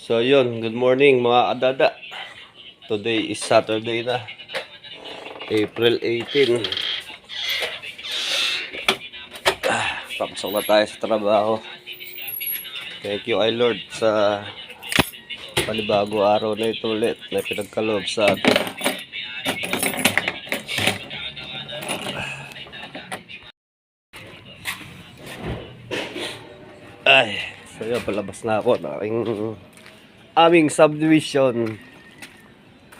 So yun, good morning mga adada. Today is Saturday na, April 18. Papasok na tayo sa trabaho. Thank you, Lord, sa panibago araw na ito ulit na pinagkaloob sa atin. Ay, so yun, palabas na ako ng aming subdivision.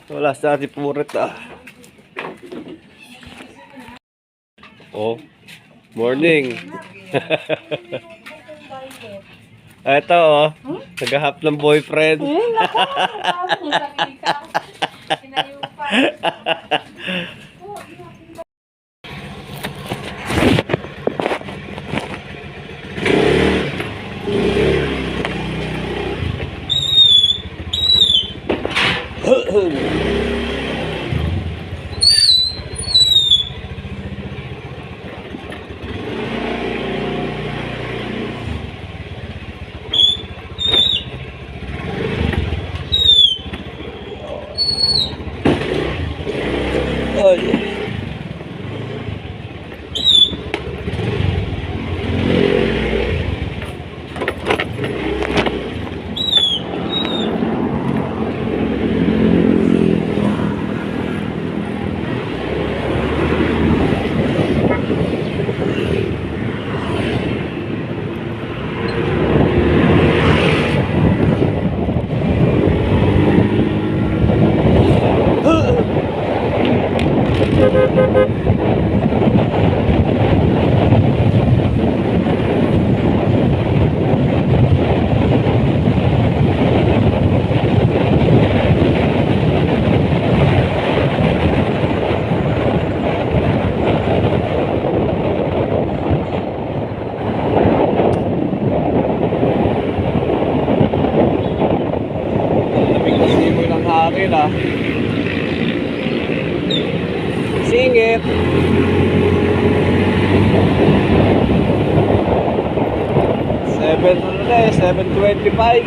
Wala sa ating puret Oh, morning. Ito naghahap ng boyfriend. Singit. 7:25.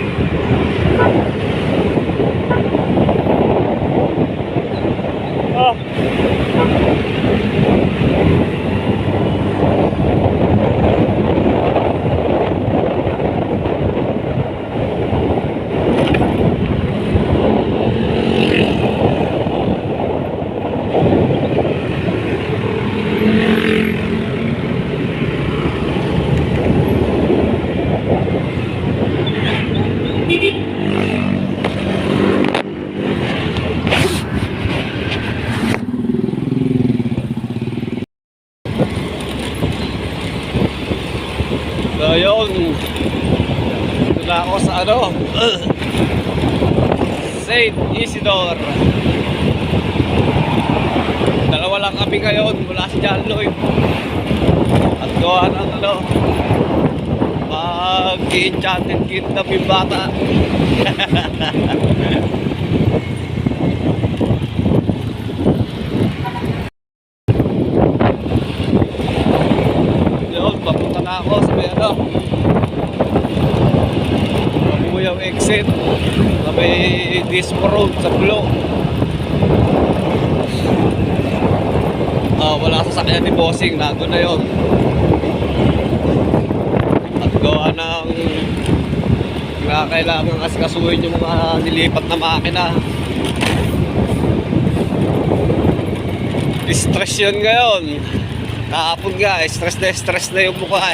So yun, ito na ako sa St. Isidore. Dalawa lang kami ngayon mula si John Lloyd. At gawa ng mag-enchanted kingdom yung bata. Yun, papunta na ako sa may Mabuyang exit sa may Dispo Road sa Glo. Wala sasakyan ni Bossing, nandun na yun. At gawa ng kailangan asikasuhin yung mga nilipat na makina. Stress yun ngayon. Kahapon nga, stress na yung mukha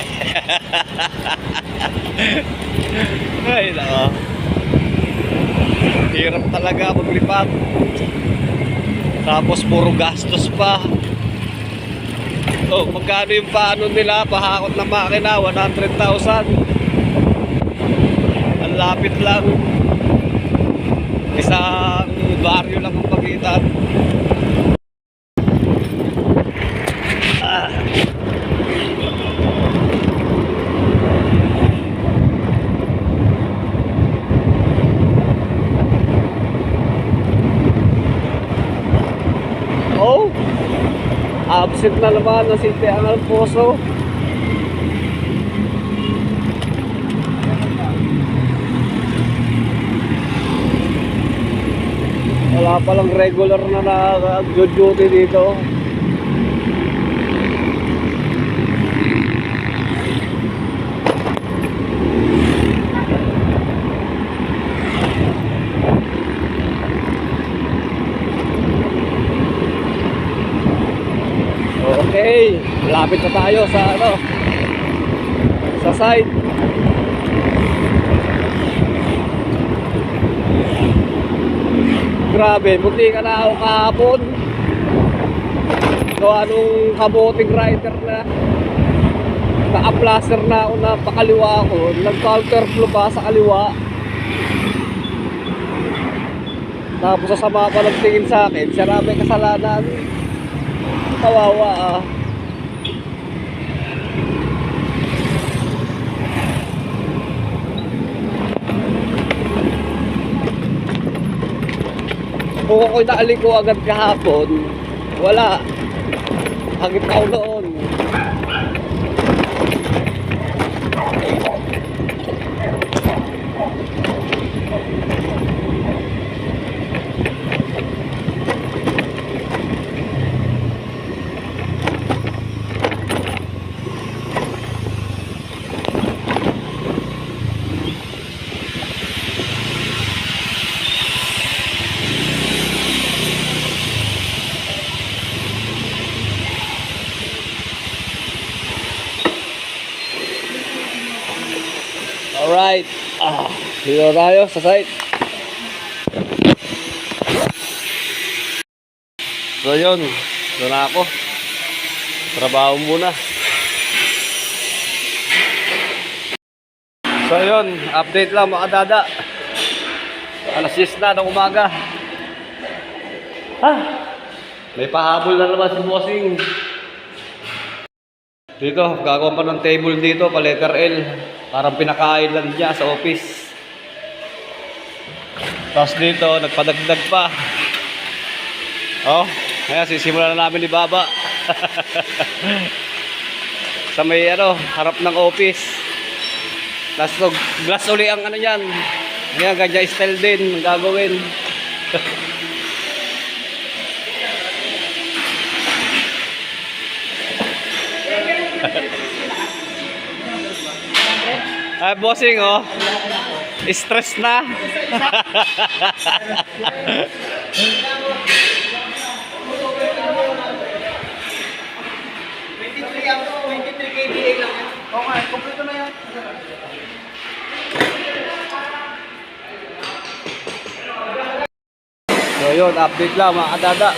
Ay, nako. Hirap talaga maglipat. Tapos puro gastos pa. Magkano yung paano nila, pahakot na makina, 100,000. Ang lapit lang. Isang baryo lang ang pagitan. Absent na naman na si Teang Alfonso. Wala palang regular na nag-duty dito. Okay, malapit na tayo sa sa site. Grabe, buti ka na ako kahapon. So anong kaboting rider na naka-plaster na ako na pakaliwa ako, nag-counterflow pa sa kaliwa. Tapos sasama pa nagtingin sa akin, siya na may kasalanan. Kawawa ah. Kung ako'y naaliko agad kahapon, wala. Hagip ako noon. Alright, dito tayo sa site. So yun, doon na ako. Trabaho muna. So yun, update lang mga dada. Alas 10 na ng umaga. May pahabol na naman si Bossing. Dito, gagawa pa ng table dito, pa letter L. Parang pinakain lang niya sa office. Tapos dito, nagpadagdag pa. Oh, ayan, sisimulan na namin ni Baba. Sa may harap ng office. Tapos glass uli ang yan. Ayan, ganyan style din ang gagawin. Ay, Bossing, oh. Stress na. So yun, update lang mga kadada.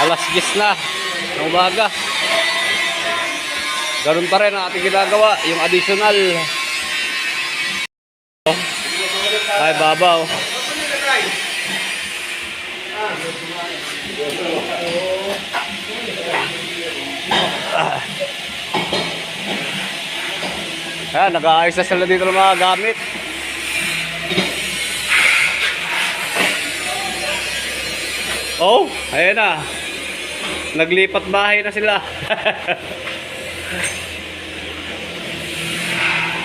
Alas 10 na ng umaga. Ganun pa rin ang ating ginagawa, yung additional. Ay, babaw. Ayan, nag-aayos na sila dito ng mga gamit. Oh, ayan na. Naglipat bahay na sila.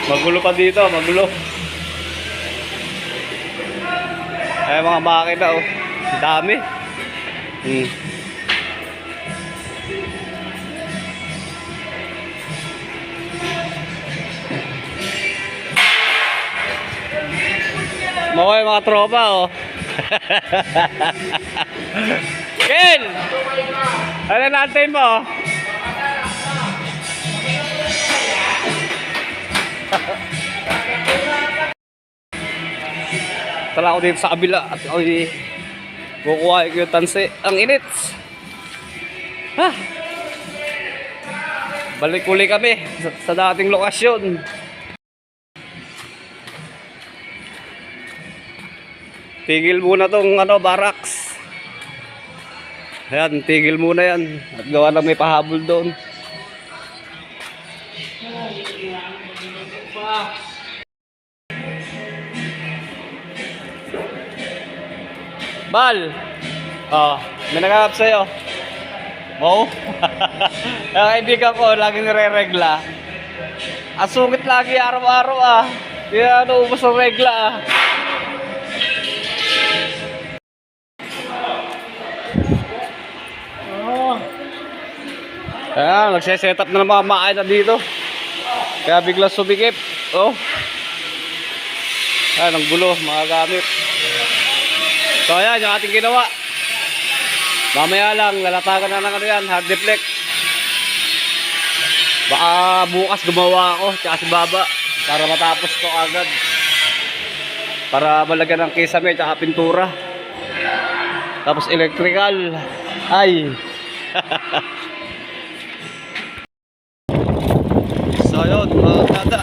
Magulo pa dito, magulo. Ay, mga makina, oh. Dami. Mga tropa, oh. Ken! Ano natin mo? Tala ako dito sa kabila at ako'y kukuha ko yung tansi. Ang init! Balik uli kami sa dating lokasyon. Tigil muna tong barracks. Ayan, tigil muna yan. At gawa na may pahabol doon. Bal! Oh, may nagkakap sa'yo. Wow! Ang kaibigan ko, laging nire-regla. Ang sungit lagi araw-araw Kaya ubos ang regla Ayan, nagse-set up na ng mga makina dito. Kaya biglang sumikip. Oh. Ayan, ang gulo, mga gamit. So ayan, yung ating ginawa. Mamaya lang, lalatagan na ng ano yan, hard deflect. Baka bukas gumawa ako, tsaka si Baba. Para matapos to agad. Para malagyan ng kisame, tsaka pintura. Tapos electrical. Ay. So yun, mga dada.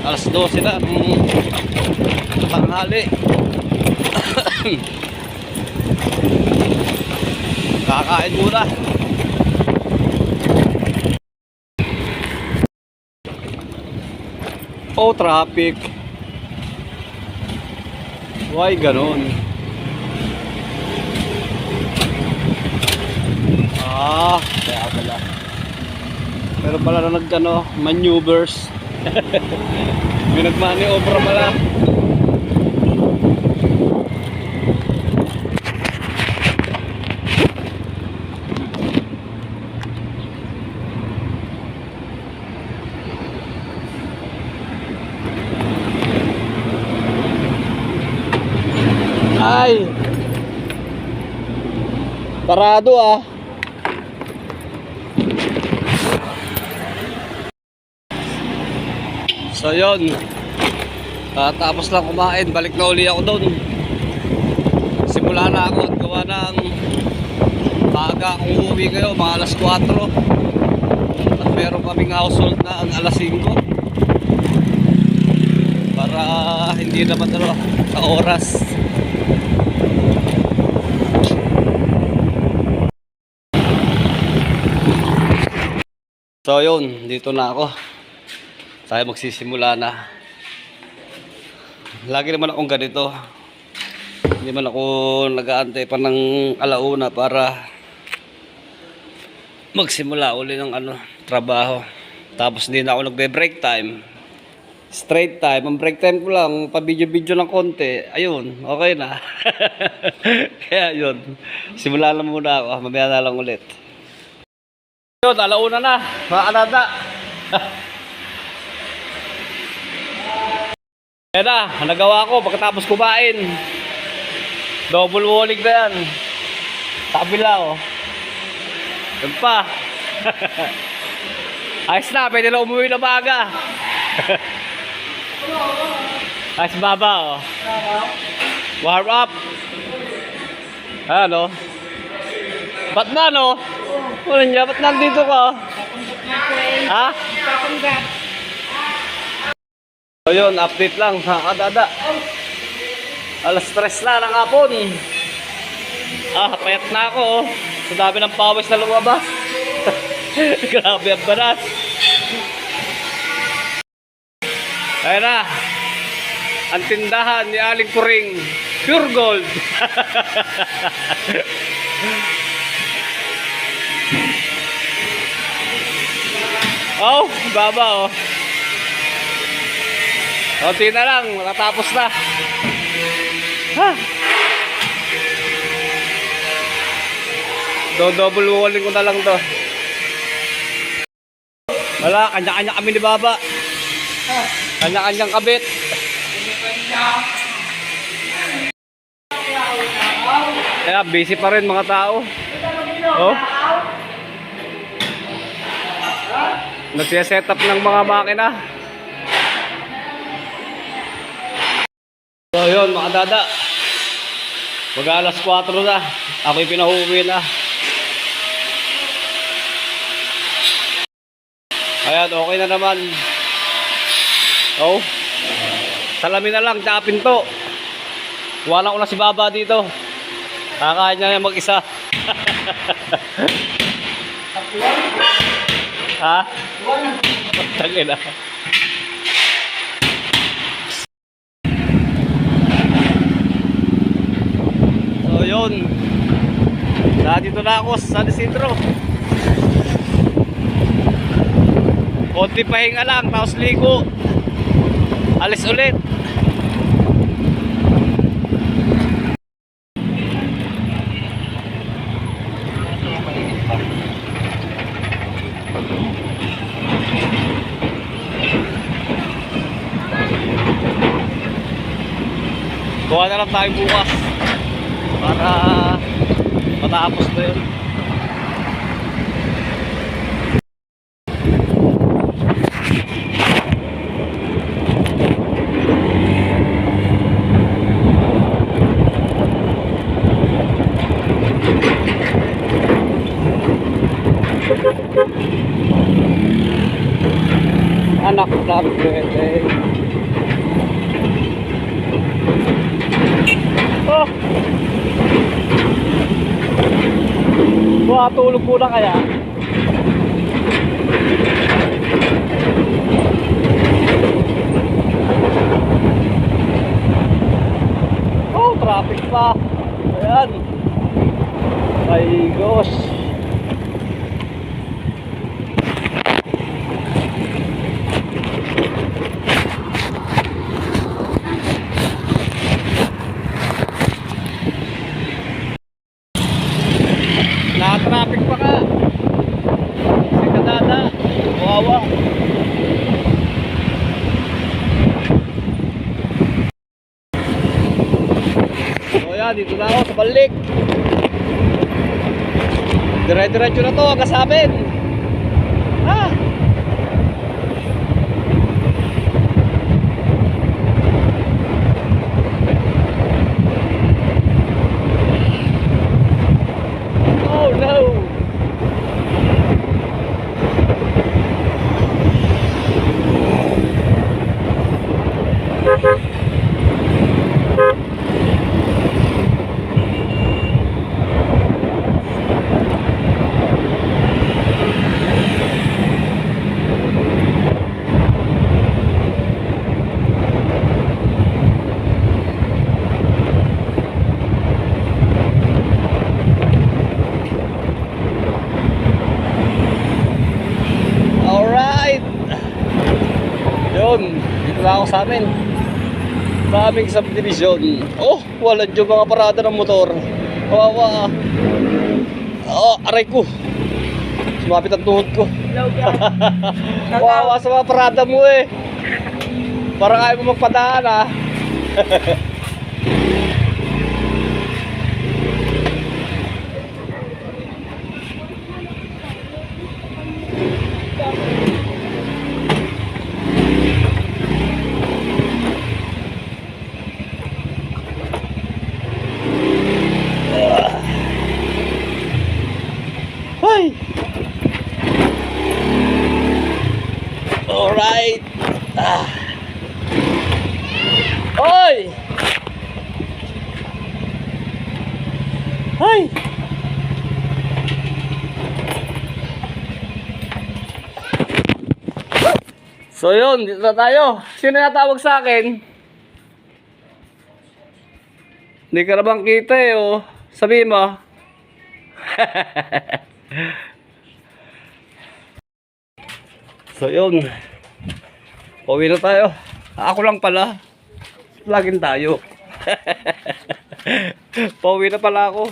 Alas 12 na ng tanghali. Kakain muna. Oh, traffic. Why ganon? Kaya pala. Pero pala na nagkano, maneuvers. May nagmaniobra pala. Ay! Parado ah. So yun, tapos lang kumain, balik na uli ako doon. Simula na ako at gawa ng maaga akong uuwi kayo, mga alas 4. At meron kaming household na ang alas 5. Para hindi naman sa oras. So yun, dito na ako. Tayo magsisimula na. Lagi naman akong ganito. Hindi man ako nag-aantay pa ng alauna para magsimula uli ng trabaho. Tapos hindi na ako nagbe-break time. Straight time. Ang break time ko lang, pa-video-video ng konti. Ayun, okay na. Kaya yun. Simula na muna ako. Mamaya na lang ulit. Yun, alauna na. Mga kanada. Ayan na, nagawa ko pagkatapos kumain. Double walling na yan. Sa kabila oh. Yan pa. Ayos na, pwede na umuwi na maaga. Ayos Baba oh. Warm up. Ano? Ba't na no? Wala niya, ba't nandito ka? Ha? So yun, update lang sa kadada. Alas 3 na ng hapon. Payat na ako oh. Sa dami ng pawis na lumabas. Grabe ang banas. Ayan na. Ang tindahan ni Aling Puring. Pure gold. Oh, Baba oh. Konti na lang, matatapos na. Ha? Double walling ko na lang to. Wala, kanya-kanya kami ni Baba. Kanya-kanyang kabit. Kaya busy pa rin mga tao. Oh. Nagsiset up ng mga makina. So yun mga dada, mag-alas 4 na, ako'y pinahuwi na. Ayan, okay na naman. Oh, salamin na lang, tsaka pinto. Wala ko na si Baba dito. Kakain niya mag-isa. Ha? Tangin na. So yun, dito na ako sa San Isidro. Konti pahinga lang, tapos ligo. Alis ulit. Kuha na lang tayo bukas para matapos na yun. Anak lang pwede. Oh! Tulog muna kaya? Oh, traffic pa. Ayan. My gosh. Na-traffic pa ka. Si Kadada. Wawa. So yan, dito na ako sa balik. Dire-diretso na to hanggang sa amin. Ah! Oh no! Dito na ako sa amin. Daming subdivision. Oh, wala dyan mga parada ng motor. Kawawa. Oh, aray ko. Sumapit ang tuhod ko. Kawawa sa mga parada mo eh. Parang ayaw mo magpadaan ah. Alright. Oy! Hay! So yun, dito na tayo. Sino natawag sa akin? Hindi ka na bang kita eh, oh. Sabi mo. So yun, pauwi na tayo. Ako lang pala. Laging tayo. Pauwi na pala ako.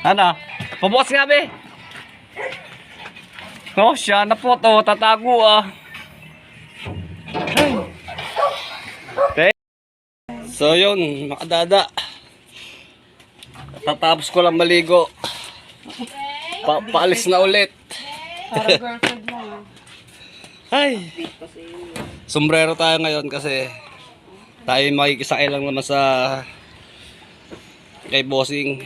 Ano? Pabukas nga be. Oh, siya na po to. Tatago ah. So yun, makadada. Tatapos ko lang maligo. Paalis na ulit. Para girlfriend mo. Ay. Sombrero tayo ngayon kasi tayo makikisakay lang naman sa kay bossing.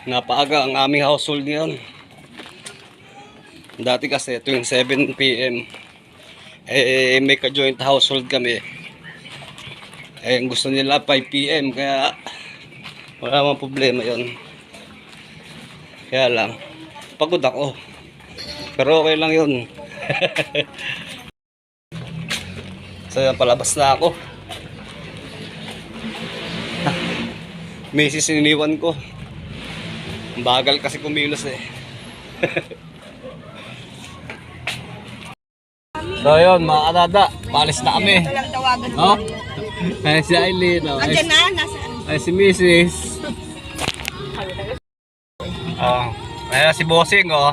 Napaaga ang aming household ngayon. Dati kasi tuwing 7 PM may ka-joint household kami. Gusto nila 5 PM kaya wala namang problema yon. Kaya lang pagod ako. Pero okay lang yun. So yan, palabas na ako. Misis iniwan ko. Bagal kasi kumilos eh. So yun, mga kadada, paalis na kami. Oh? Ay si Aileen, oh. Andiyan na, nasa... Ay si Mrs. Ayan si Bossing, oh.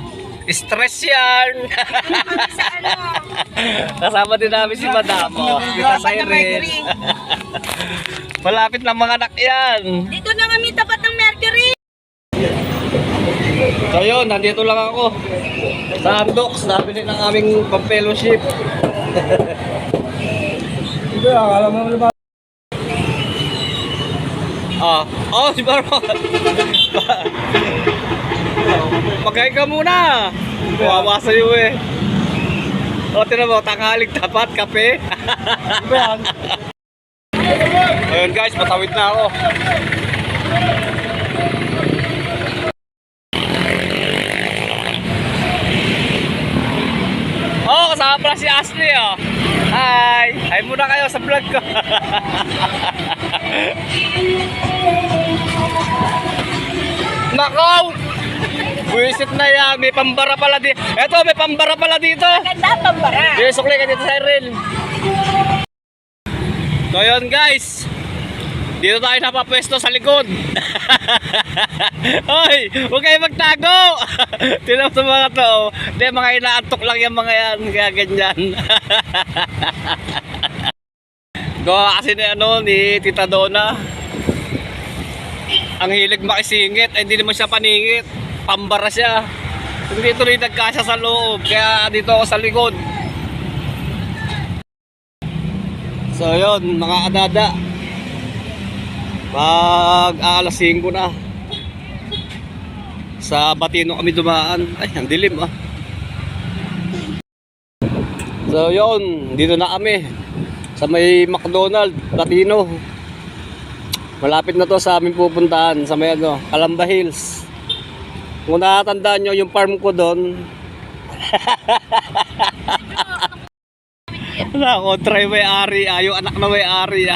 Stress yan. Sa ano? Kasama din namin si Madam, oh. Kita sa Mercury. Malapit na mga anak yan. Dito na kami tapat ng Mercury. So yun, nandito lang ako. Sa Andox, nabili ng aming pang-fellowship. Si Baro. Magkain ka muna. Kawawa sa'yo eh. Tinan mo, tanghaling tapat, kape. Ayun guys, matawid na ako. Kasama pala si Ashley, oh. Hi! Hi muna kayo sa vlog ko. Nakaw! Buisit na yan. May pambara pala dito. Eto, may pambara pala dito. Ganda pambara. Yes, sukli ka dito sa Irene. So yun guys. Dito tayo napapwesto sa likod. Hoy, huwag kayo magtago. Tinan mo sa mga to. Hindi, mga inaantok lang yung mga yan. Kaya ganyan. Gawa kasi ni Tita Donna. Ang hilig makisingit. Ay, hindi naman siya paningit. Pambara siya. Hindi tuloy nagkasya sa loob. Kaya dito ako sa likod. So yun, mga adada. Pag alas 5 na sa Batino kami dumaan. Ay, ang dilim ah. So yun, dito na kami sa may McDonald, Batino. Malapit na to sa aming pupuntahan sa may Calamba Hills. Kung natatandaan nyo yung farm ko doon. Wala ko, try may-ari yung anak na may-ari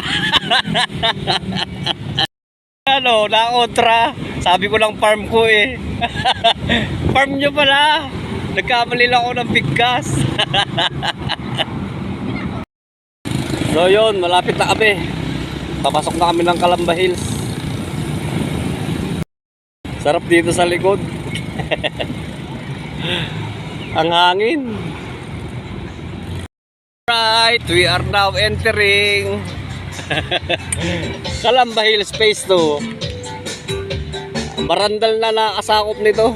na-kontra. Sabi ko lang farm ko eh. Farm nyo pala. Nagkamali lang ako ng bigkas. So yun, malapit na kami. Papasok na kami ng Calamba Hills. Sarap dito sa likod. Ang hangin. Right, we are now entering Calamba Hills Phase 2. Barandal na nakasakop nito.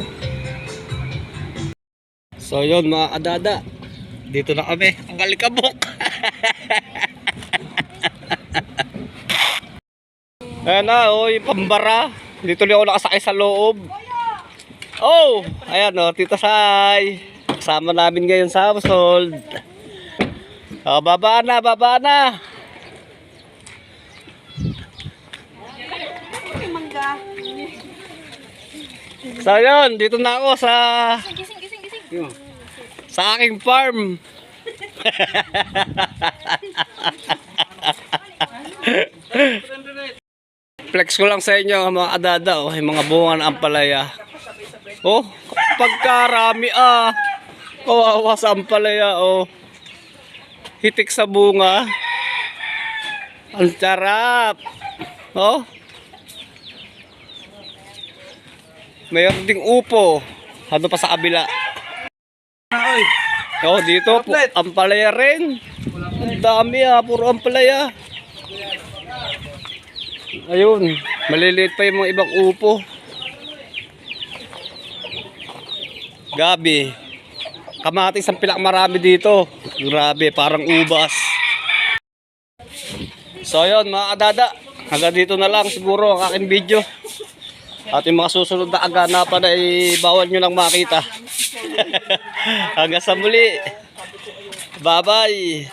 So yun mga adada, dito na kami. Ang Alikabok. Ayan na, yung pambara. Dito lang ako nakasakay sa loob. Ayan Tita Sai. Kasama namin ngayon sa household. Baba na. So yun, dito na ako Gising. sa aking farm. Flex ko lang sa inyo mga adada, yung mga bunga ng ampalaya. Pagkarami kawawa sa ampalaya. Hitik sa bunga. Ang sarap. Mayroon ding upo. Ano pa sa kabila? Dito po, ampalaya rin. Ang dami puro ampalaya. Ayun, maliliit pa yung mga ibang upo. Gabi. Kamatis ang pinakamarami dito. Grabe, parang ubas. So yun mga adada, hanggang dito na lang siguro ang aking video. At yung mga susunod na aganapan ay bawal nyo lang makita. Hanggang sa muli. Bye bye.